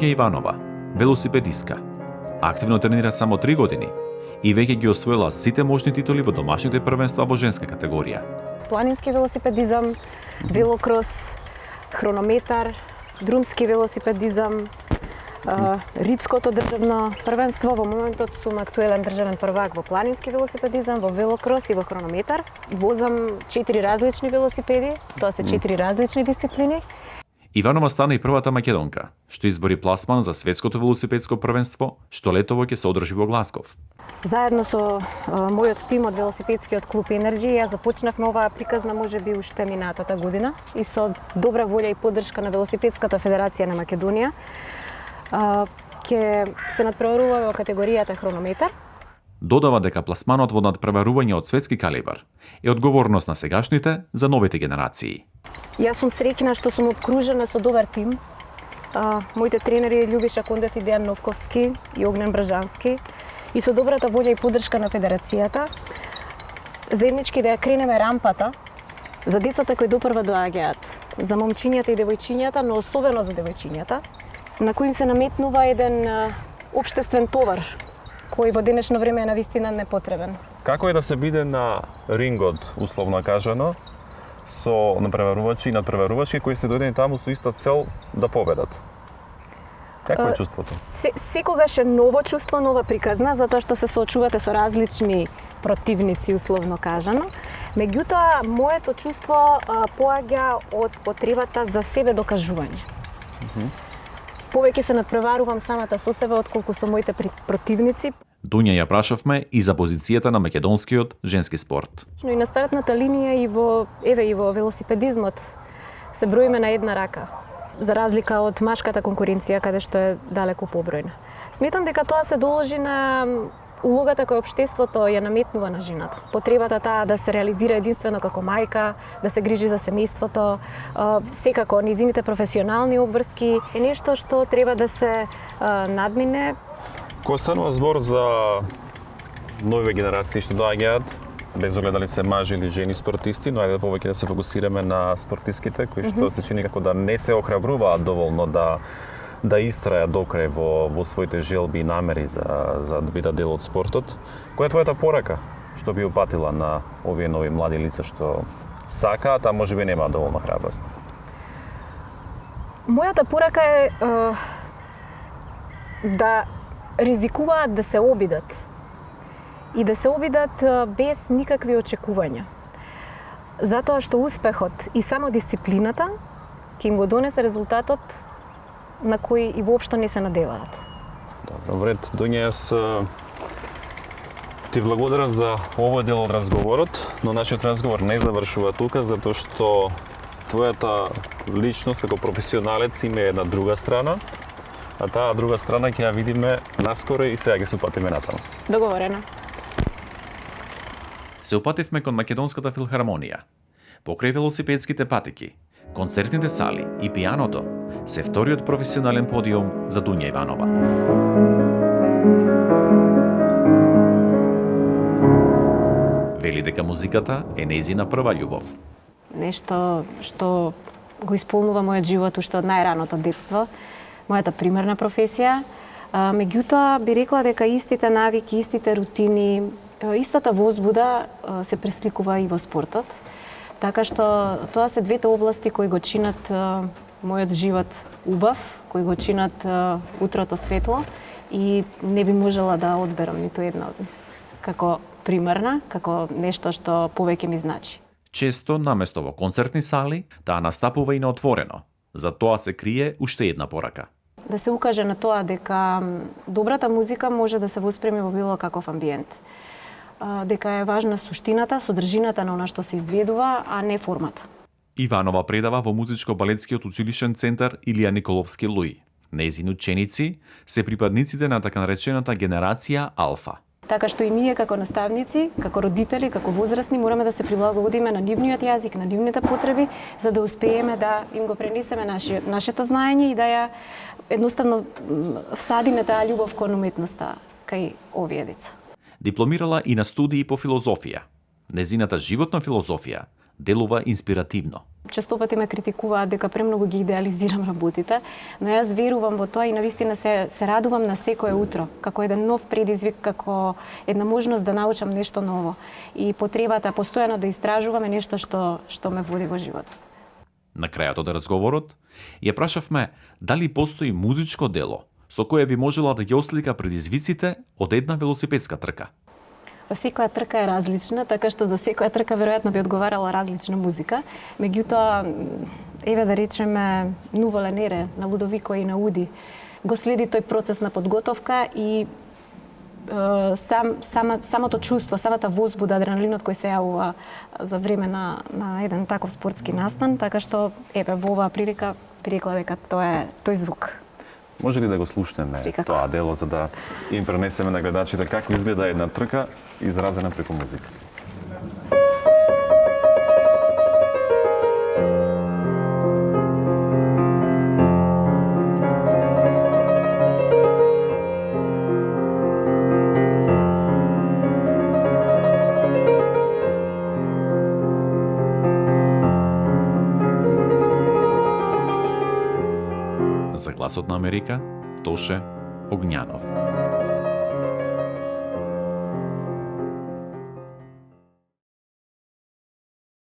Дуња Иванова, велосипедистка. Активно тренира само 3 години и веќе ги освоила сите можни титули во домашните првенства во женска категорија. Планински велосипедизам, велокрос, хронометар, друмски велосипедизам, Ридското државно првенство. Во моментот сум актуелен државен првак во планински велосипедизам, во велокрос и во хронометар. Возам 4 различни велосипеди, тоа се 4 различни дисциплини. Иванова стана и првата македонка што избори пласман за светското велосипедско првенство, што летово ќе се одржи во Глазгов. Заедно со мојот тим од велосипедскиот клуб Енерджи, ја започнавме оваа приказна можеби уште минатата година и со добра волја и поддршка на Велосипедската федерација на Македонија ќе се надпреваруваме во категоријата хронометар. Додава дека пласманот во надпреварување од светски калибар е одговорност на сегашните за новите генерации. Јас сум среќна што сум обкружена со добар тим. Моите тренери Љубиша Кондев и Дејан Новковски и Огнен Бражански и со добрата волја и поддршка на федерацијата заеднички да ја кренеме рампата за децата кои допрва доаѓаат, за момчињата и девојчињата, но особено за девојчињата, на кои им се наметнува еден општествен товар кој во денешно време е навистина непотребен. Како е да се биде на рингот, условно кажано, со надпреварувачи и надпреварувачки кои се дојдени таму со иста цел да победат? Какво е чувството? Секогаш е ново чувство, нова приказна, затоа што се соочувате со различни противници, условно кажано. Меѓутоа, моето чувство поаѓа од потребата за себе докажување. Повеќе се надпреварувам самата со себе отколку со моите противници. Дуња ја прашавме и за позицијата на македонскиот женски спорт. И на стартната линија и во велосипедизмот се броиме на една рака, за разлика од машката конкуренција каде што е далеку побројна. Сметам дека тоа се должи на улогата која општеството ја наметнува на жената. Потребата таа да се реализира единствено како мајка, да се грижи за семејството, секако низините професионални обврски е нешто што треба да се надмине. Кога станува збор за нови генерации што доаѓаат, без оглед дали се мажи или жени спортисти, но ајде повеќе да се фокусираме на спортистките кои што се чини како да не се охрабруваат доволно да истрајат до крај во своите желби и намери за да бидат дел од спортот. Која е твојата порака што би упатила на овие нови млади лица што сакаат, а можеби немаат доволно храброст? Мојата порака е да ризикуваат да се обидат и да се обидат без никакви очекувања. Затоа што успехот и само дисциплината ќе им го донесе резултатот на кои и воопшто не се надеваат. Добро, вред, Дуња, јас ти благодарам за овој дел од разговорот, но нашиот разговор не завршува тука, затоа што твојата личност како професионалец има една друга страна, а таа друга страна ќе ја видиме наскоро и сега ќе се упатиме натаму. Договорено. Се упативме кон Македонската филхармонија. Покрај велосипедските патеки, концертните сали и пијаното се вториот професионален подиум за Дуња Иванова. Вели дека музиката е нејзина прва љубов. Нешто што го исполнува мојот живот уште од најраното детство, мојата примерна професија. Меѓутоа би рекла дека истите навики, истите рутини, истата возбуда се пресликува и во спортот. Така што тоа се двете области кои го чинат мојот живот убав, кои го чинат утрото светло и не би можела да одберам ниту една од нив како примерна, како нешто што повеќе ми значи. Често наместо во концертни сали, таа настапува и на отворено. За тоа се крие уште една порака. Да се укаже на тоа дека добрата музика може да се воспреми во било каков амбиент. Дека е важна суштината, содржината на она што се изведува, а не формата. Иванова предава во музичко-балетскиот училишен центар Илија Николовски Луи. Нејзини ученици се припадниците на така наречената генерација Алфа. Така што и ние како наставници, како родители, како возрастни мораме да се прилагодиме на нивниот јазик, на нивните потреби, за да успееме да им го пренесеме нашето знаење и да ја едноставно всадиме таа љубов кон уметноста кај овие деца. Дипломирала и на студии по филозофија. Незината животна филозофија делува инспиративно. често пати ме критикуваат дека премногу ги идеализирам работите, но јас верувам во тоа и навистина се радувам на секое утро, како еден нов предизвик, како една можност да научам нешто ново. И потребата постојано да истражувам е нешто што ме води во животот. На крајот од разговорот, ја прашавме дали постои музичко дело со кое би можела да ги ослика предизвиците од една велосипедска трка. Секоја трка е различна, така што за секоја трка веројатно би одговарала различна музика. Меѓутоа, еве да речеме, Нуво Ленере на Лудовико и на Уди го следи тој процес на подготовка и самото чувство, самата возбуда, адреналинот кој се јавува за време на еден таков спортски настан, така што еве во оваа прилика би рекла дека тоа е тој звук. Може ли да го слушнеме Секако. тоа дело за да им пренесеме на гледачите како изгледа една трка изразена преку музика? За гласот на Америка, Тоше Огњанов.